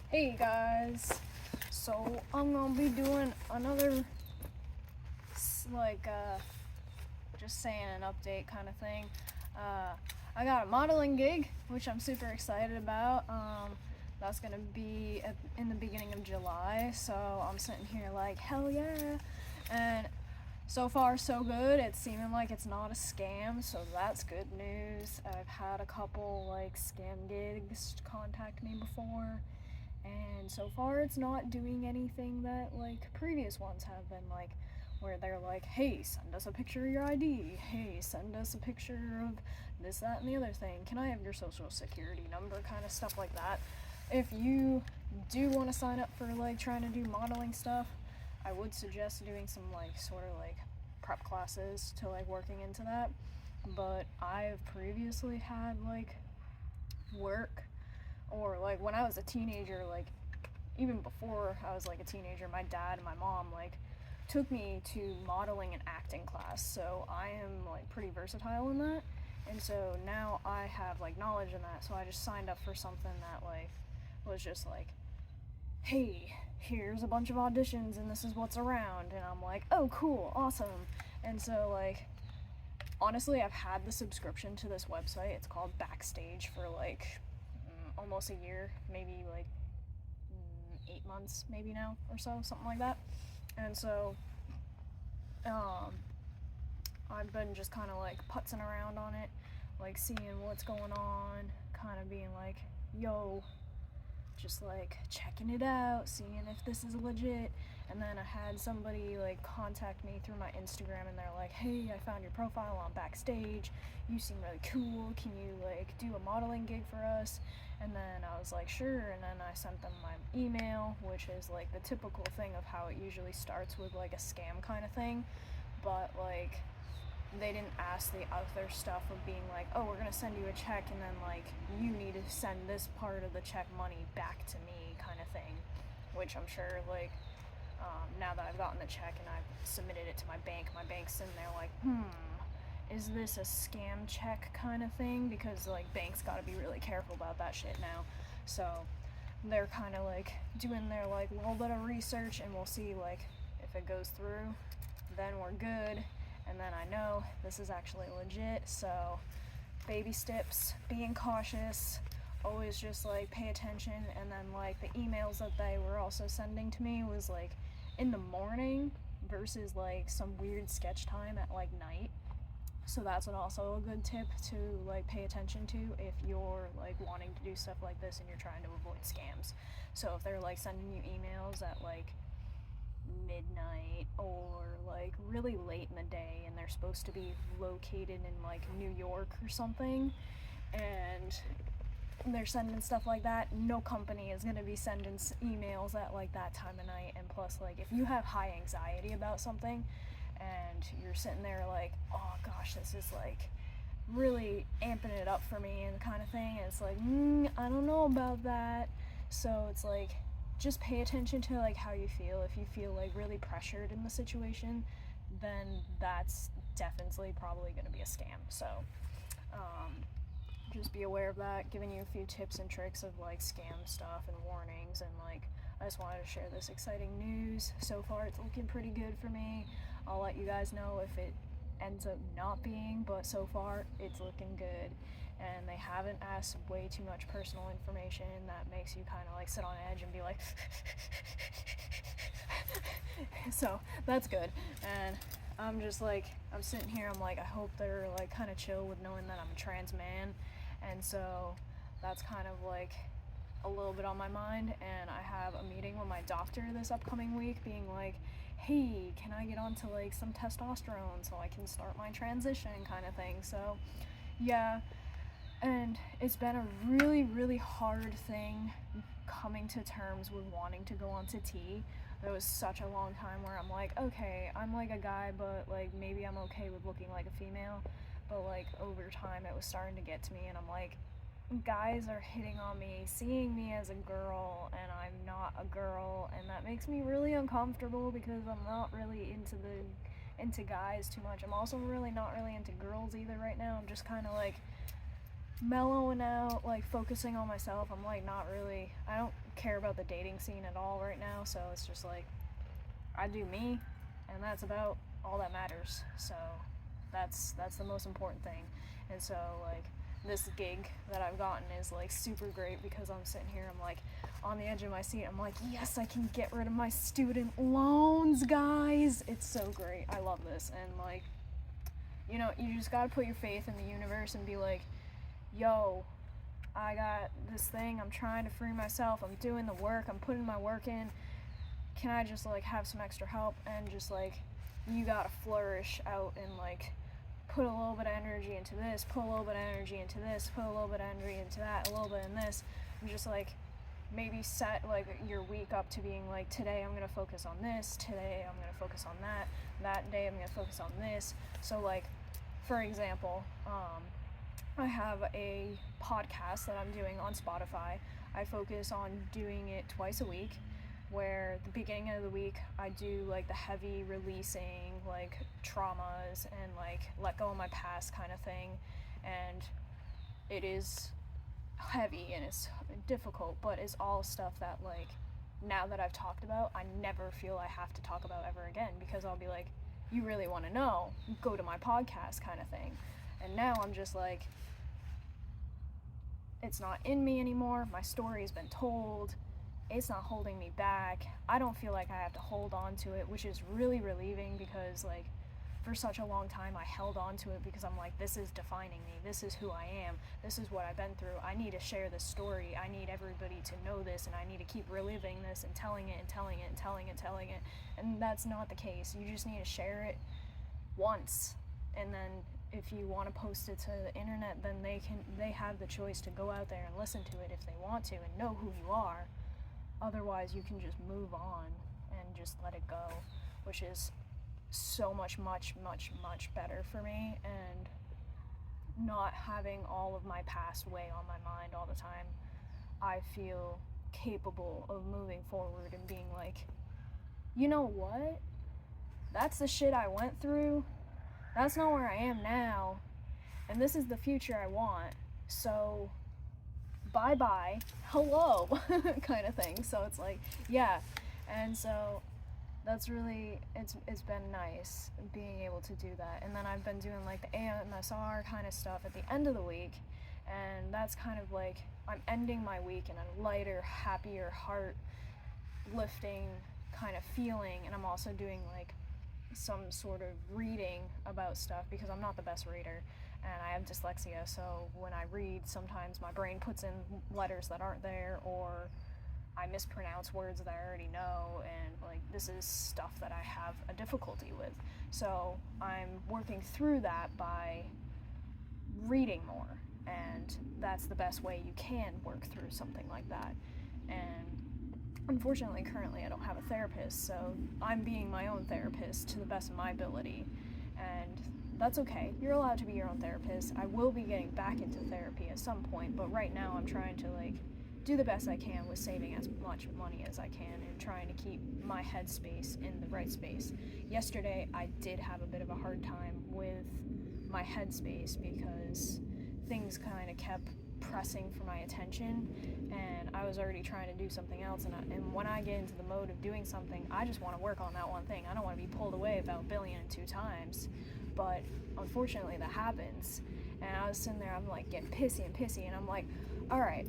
Hey guys, so I'm gonna be doing another like just saying an update kind of thing. I got a modeling gig, which I'm super excited about. That's gonna be in the beginning of July, so I'm sitting here like hell yeah, and so far so good. It's seeming like it's not a scam, so that's good news. I've had a couple like scam gigs contact me before, and so far it's not doing anything that like previous ones have been, like where they're like, hey, send us a picture of your ID, hey, send us a picture of this, that, and the other thing, can I have your social security number, kind of stuff like that. If you do want to sign up for like trying to do modeling stuff, I would suggest doing some like sort of like prep classes to like working into that. But I've previously had like work, or like when I was a teenager, like even before I was like a teenager, my dad and my mom like took me to modeling and acting class. So I am like pretty versatile in that. And so now I have like knowledge in that. So I just signed up for something that like was just like, hey, here's a bunch of auditions and this is what's around. And I'm like, oh, cool, awesome. And so like honestly, I've had the subscription to this website. It's called Backstage for like almost a year, maybe like 8 months, maybe now or so, something like that. And so, um, I've been just kind of like putzing around on it, like seeing what's going on, kind of being like, yo, just like checking it out, seeing if this is legit. And then I had somebody like contact me through my Instagram, and they're like, hey, I found your profile on Backstage, you seem really cool, can you like do a modeling gig for us? And then I was like, sure. And then I sent them my email, which is like the typical thing of how it usually starts with like a scam kind of thing. But like they didn't ask the other stuff of being like, oh, we're gonna send you a check and then like you need to send this part of the check money back to me, kind of thing. Which I'm sure like now that I've gotten the check and I've submitted it to my bank's sitting there like, is this a scam check kind of thing? Because like banks got to be really careful about that shit now. So they're kind of like doing their like little bit of research, and we'll see like if it goes through, then we're good. And then I know this is actually legit. So baby steps, being cautious, always just like pay attention. And then like the emails that they were also sending to me was like in the morning versus like some weird sketch time at like night. So that's also a good tip to like pay attention to if you're like wanting to do stuff like this and you're trying to avoid scams. So if they're like sending you emails at like midnight or like really late in the day and they're supposed to be located in like New York or something, and they're sending stuff like that, no company is going to be sending emails at like that time of night. And plus, like if you have high anxiety about something and you're sitting there like, oh gosh, this is like really amping it up for me and kind of thing, and it's like, I don't know about that. So it's like just pay attention to like how you feel. If you feel like really pressured in the situation, then that's definitely probably going to be a scam. So just be aware of that, giving you a few tips and tricks of like scam stuff and warnings. And like I just wanted to share this exciting news. So far it's looking pretty good for me. I'll let you guys know if it ends up not being, but so far it's looking good. And they haven't asked way too much personal information that makes you kind of like sit on edge and be like so that's good. And I'm just like, I'm sitting here, I'm like, I hope they're like kind of chill with knowing that I'm a trans man. And so that's kind of like a little bit on my mind. And I have a meeting with my doctor this upcoming week being like, hey, can I get onto like some testosterone so I can start my transition kind of thing. So yeah. And it's been a really, really hard thing coming to terms with wanting to go onto T. There was such a long time where I'm like, okay, I'm like a guy, but like maybe I'm okay with looking like a female. But like over time it was starting to get to me, and I'm like, guys are hitting on me, seeing me as a girl, and I'm not a girl, and that makes me really uncomfortable because I'm not really into guys too much. I'm also really not really into girls either right now. I'm just kind of like mellowing out, like focusing on myself. I'm like not really, I don't care about the dating scene at all right now, so it's just like I do me, and that's about all that matters. So that's the most important thing. And so like this gig that I've gotten is like super great because I'm sitting here, I'm like on the edge of my seat. I'm like, yes, I can get rid of my student loans, guys. It's so great. I love this. And like, you know, you just gotta put your faith in the universe and be like, yo, I got this thing, I'm trying to free myself, I'm doing the work, I'm putting my work in, can I just like have some extra help? And just like, you gotta flourish out and like put a little bit of energy into this, put a little bit of energy into this, put a little bit of energy into that, a little bit in this, and just like maybe set like your week up to being like, today I'm gonna focus on this, today I'm gonna focus on that, that day I'm gonna focus on this. So like, for example, I have a podcast that I'm doing on Spotify. I focus on doing it twice a week, where the beginning of the week I do like the heavy releasing, like traumas and like let go of my past kind of thing. And it is heavy and it's difficult, but it's all stuff that like now that I've talked about, I never feel I have to talk about ever again, because I'll be like, you really want to know, go to my podcast kind of thing. And now I'm just like, it's not in me anymore. My story has been told. It's not holding me back. I don't feel like I have to hold on to it, which is really relieving, because like for such a long time I held on to it because I'm like, this is defining me. This is who I am. This is what I've been through. I need to share this story. I need everybody to know this, and I need to keep reliving this and telling it and telling it and telling it and telling it. And that's not the case. You just need to share it once, and then if you want to post it to the internet, then they have the choice to go out there and listen to it if they want to and know who you are. Otherwise, you can just move on and just let it go, which is so much better for me. And not having all of my past weigh on my mind all the time, I feel capable of moving forward and being like, you know what? That's the shit I went through. That's not where I am now, and this is the future I want, so bye-bye, hello, kind of thing. So it's like, yeah, and so that's really, it's been nice being able to do that. And then I've been doing like the AMSR kind of stuff at the end of the week, and that's kind of like, I'm ending my week in a lighter, happier, heart lifting kind of feeling. And I'm also doing like some sort of reading about stuff, because I'm not the best reader and I have dyslexia, so when I read, sometimes my brain puts in letters that aren't there, or I mispronounce words that I already know, and like this is stuff that I have a difficulty with. So I'm working through that by reading more, and that's the best way you can work through something like that. And unfortunately, currently I don't have a therapist, so I'm being my own therapist to the best of my ability, and that's okay. You're allowed to be your own therapist. I will be getting back into therapy at some point, but right now I'm trying to like do the best I can with saving as much money as I can and trying to keep my headspace in the right space. Yesterday I did have a bit of a hard time with my headspace because things kind of kept pressing for my attention, and I was already trying to do something else, and when I get into the mode of doing something, I just want to work on that one thing. I don't want to be pulled away about 1,000,002 times, but unfortunately that happens. And I was sitting there, I'm like getting pissy, and I'm like, alright,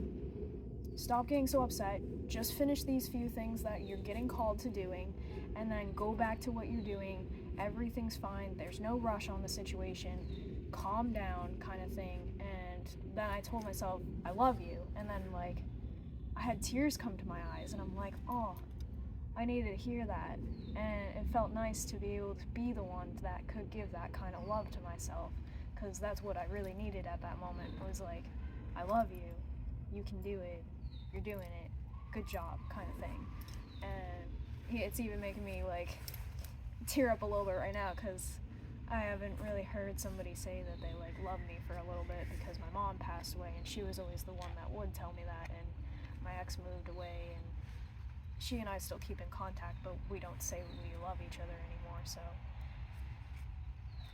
stop getting so upset, just finish these few things that you're getting called to doing, and then go back to what you're doing. Everything's fine, there's no rush on the situation, calm down kind of thing. And then I told myself, I love you, and then like I had tears come to my eyes, and I'm like, oh, I needed to hear that. And it felt nice to be able to be the one that could give that kind of love to myself, because that's what I really needed at that moment. It was like, I love you, you can do it, you're doing it, good job kind of thing. And it's even making me like tear up a little bit right now, because I haven't really heard somebody say that they like love me for a little bit, because my mom passed away and she was always the one that would tell me that, and my ex moved away, and she and I still keep in contact, but we don't say we love each other anymore. So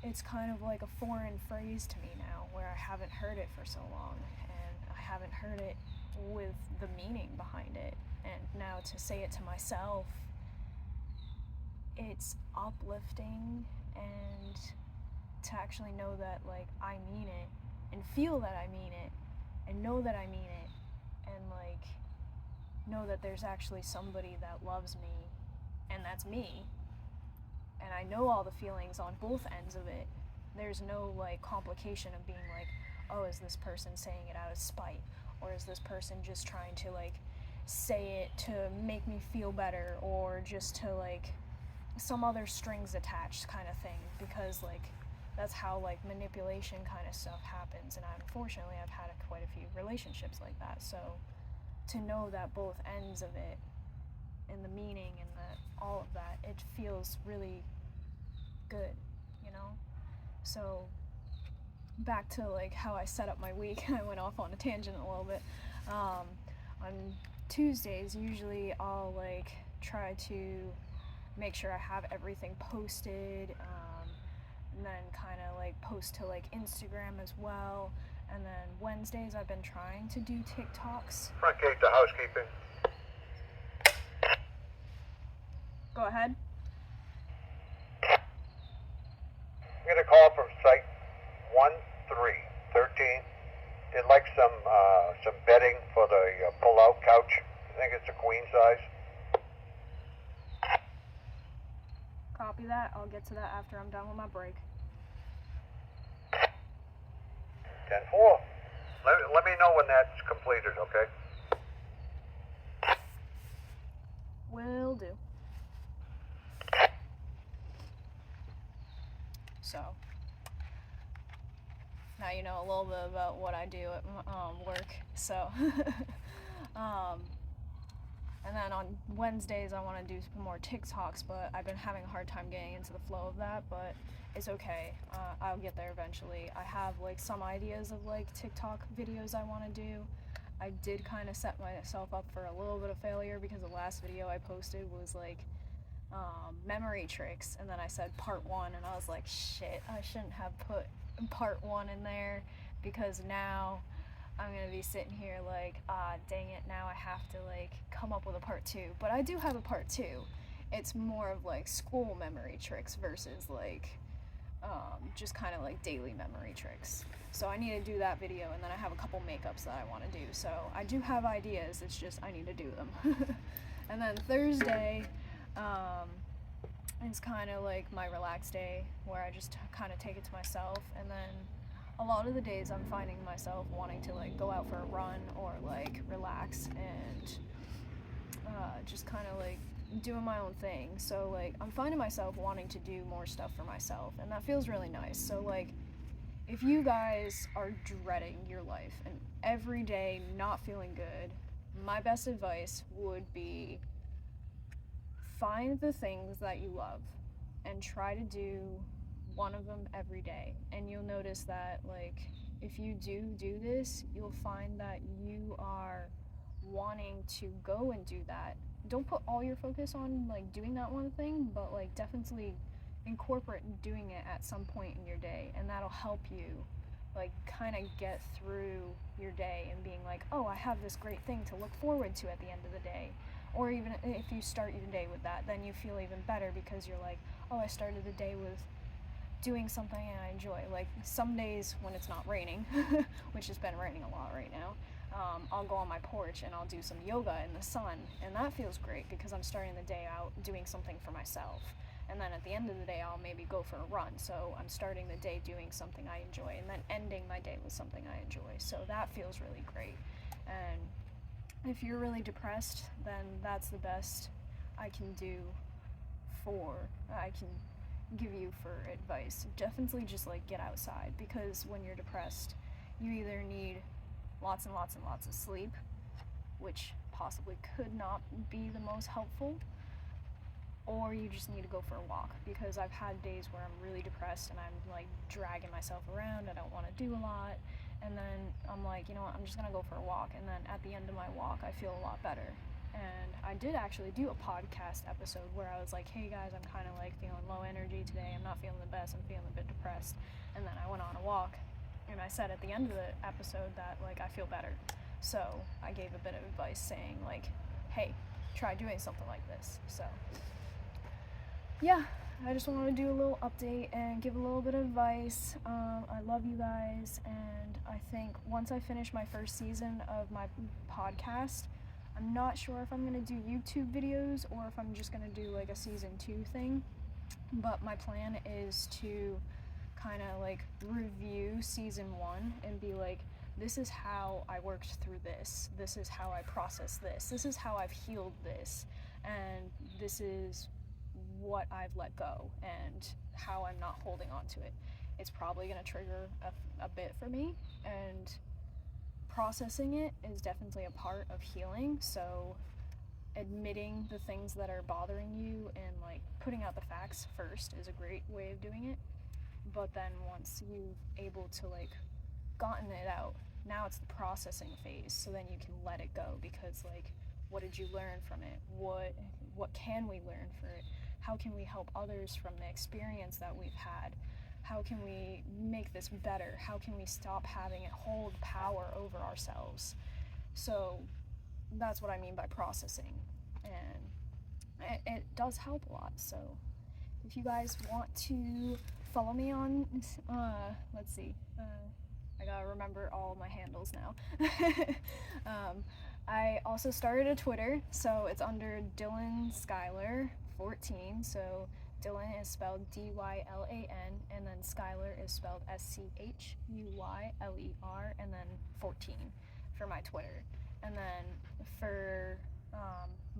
it's kind of like a foreign phrase to me now, where I haven't heard it for so long, and I haven't heard it with the meaning behind it. And now to say it to myself, it's uplifting, and to actually know that like I mean it, and feel that I mean it, and know that I mean it, and like know that there's actually somebody that loves me, and that's me. And I know all the feelings on both ends of it. There's no like complication of being like, oh, is this person saying it out of spite, or is this person just trying to like say it to make me feel better, or just to like some other strings attached kind of thing, because like that's how like manipulation kind of stuff happens. And unfortunately I've had quite a few relationships like that, so to know that both ends of it and the meaning and all of that, it feels really good, you know? So back to like how I set up my week. I went off on a tangent a little bit. On Tuesdays usually I'll like try to make sure I have everything posted, and then kind of like post to like Instagram as well. And then Wednesdays I've been trying to do TikToks. Front gate to housekeeping. Go ahead. I'm getting a call from site 1313. They'd like some bedding for the pull-out couch. I think it's a queen size. Copy that. I'll get to that after I'm done with my break. 10-4. Let me know when that's completed, okay? Will do. So, now you know a little bit about what I do at work. So, and then on Wednesdays I want to do some more TikToks, but I've been having a hard time getting into the flow of that, but it's okay. I'll get there eventually. I have like some ideas of like TikTok videos I want to do. I did kind of set myself up for a little bit of failure, because the last video I posted was like memory tricks, and then I said part 1, and I was like, shit, I shouldn't have put part 1 in there, because now I'm gonna be sitting here like, dang it, now I have to like come up with a part 2. But I do have a part 2. It's more of like school memory tricks versus like just kind of like daily memory tricks. So I need to do that video, and then I have a couple makeups that I want to do. So I do have ideas, it's just I need to do them. And then Thursday is kind of like my relaxed day, where I just kind of take it to myself. And then a lot of the days I'm finding myself wanting to like go out for a run, or like relax and just kind of like doing my own thing. So like I'm finding myself wanting to do more stuff for myself, and that feels really nice. So like if you guys are dreading your life and every day not feeling good, my best advice would be find the things that you love and try to do one of them every day. And you'll notice that like if you do this, you'll find that you are wanting to go and do that. Don't put all your focus on like doing that one thing, but like definitely incorporate doing it at some point in your day, and that'll help you like kind of get through your day and being like, oh, I have this great thing to look forward to at the end of the day. Or even if you start your day with that, then you feel even better, because you're like, oh, I started the day with doing something I enjoy. Like some days when it's not raining, which has been raining a lot right now, I'll go on my porch and I'll do some yoga in the sun, and that feels great because I'm starting the day out doing something for myself. And then at the end of the day I'll maybe go for a run, so I'm starting the day doing something I enjoy, and then ending my day with something I enjoy. So that feels really great. And if you're really depressed, then that's the best I can give you for advice. Definitely just like get outside, because when you're depressed you either need lots and lots and lots of sleep, which possibly could not be the most helpful, or you just need to go for a walk, because I've had days where I'm really depressed and I'm like dragging myself around, I don't want to do a lot, and then I'm like, you know what, I'm just gonna go for a walk, and then at the end of my walk I feel a lot better. And I did actually do a podcast episode where I was like, hey guys, I'm kind of like feeling low energy today. I'm not feeling the best. I'm feeling a bit depressed. And then I went on a walk, and I said at the end of the episode that like I feel better. So I gave a bit of advice saying like, hey, try doing something like this. So yeah, I just wanted to do a little update and give a little bit of advice. I love you guys, and I think once I finish my first season of my podcast, I'm not sure if I'm going to do YouTube videos or if I'm just going to do like a season 2 thing, but my plan is to kind of like review season 1 and be like, this is how I worked through this is how I processed this is how I've healed this, and this is what I've let go and how I'm not holding on to it. It's probably going to trigger a bit for me, and processing it is definitely a part of healing. So admitting the things that are bothering you and like putting out the facts first is a great way of doing it. But then once you've able to like gotten it out, now it's the processing phase, so then you can let it go, because like, what did you learn from it? What can we learn for it? How can we help others from the experience that we've had? How can we make this better? How can we stop having it hold power over ourselves? So that's what I mean by processing, and it does help a lot. So if you guys want to follow me on, let's see, I gotta remember all my handles now. I also started a Twitter, so it's under Dylan Skyler 14. So Dylan is spelled D-Y-L-A-N, and then Skyler is spelled S-C-H-U-Y-L-E-R, and then 14 for my Twitter. And then for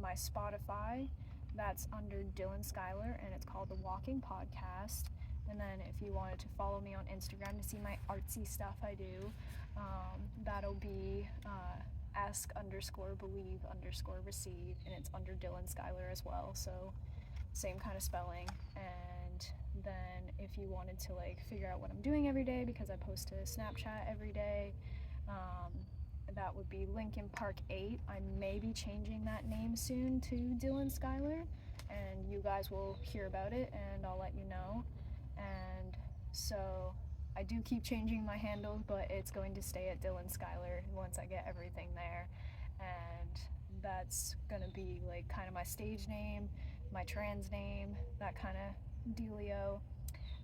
my Spotify, that's under Dylan Skyler, and it's called The Walking Podcast. And then if you wanted to follow me on Instagram to see my artsy stuff I do, that'll be ask_believe_receive, and it's under Dylan Skyler as well, so same kind of spelling. And then if you wanted to like figure out what I'm doing every day, because I post to Snapchat every day, that would be Lincoln Park 8. I may be changing that name soon to Dylan Skyler, and you guys will hear about it, and I'll let you know. And so I do keep changing my handles, but it's going to stay at Dylan Skyler once I get everything there. And that's gonna be like kind of my stage name, my trans name, that kind of dealio.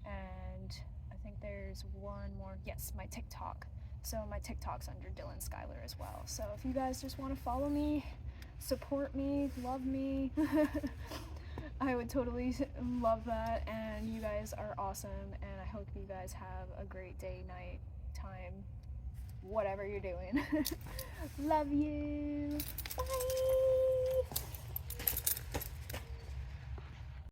And I think there's one more, yes, my TikTok. So my TikTok's under Dylan Skyler as well. So if you guys just want to follow me, support me, love me, I would totally love that. And you guys are awesome, and I hope you guys have a great day, night, time, whatever you're doing. Love you. Bye.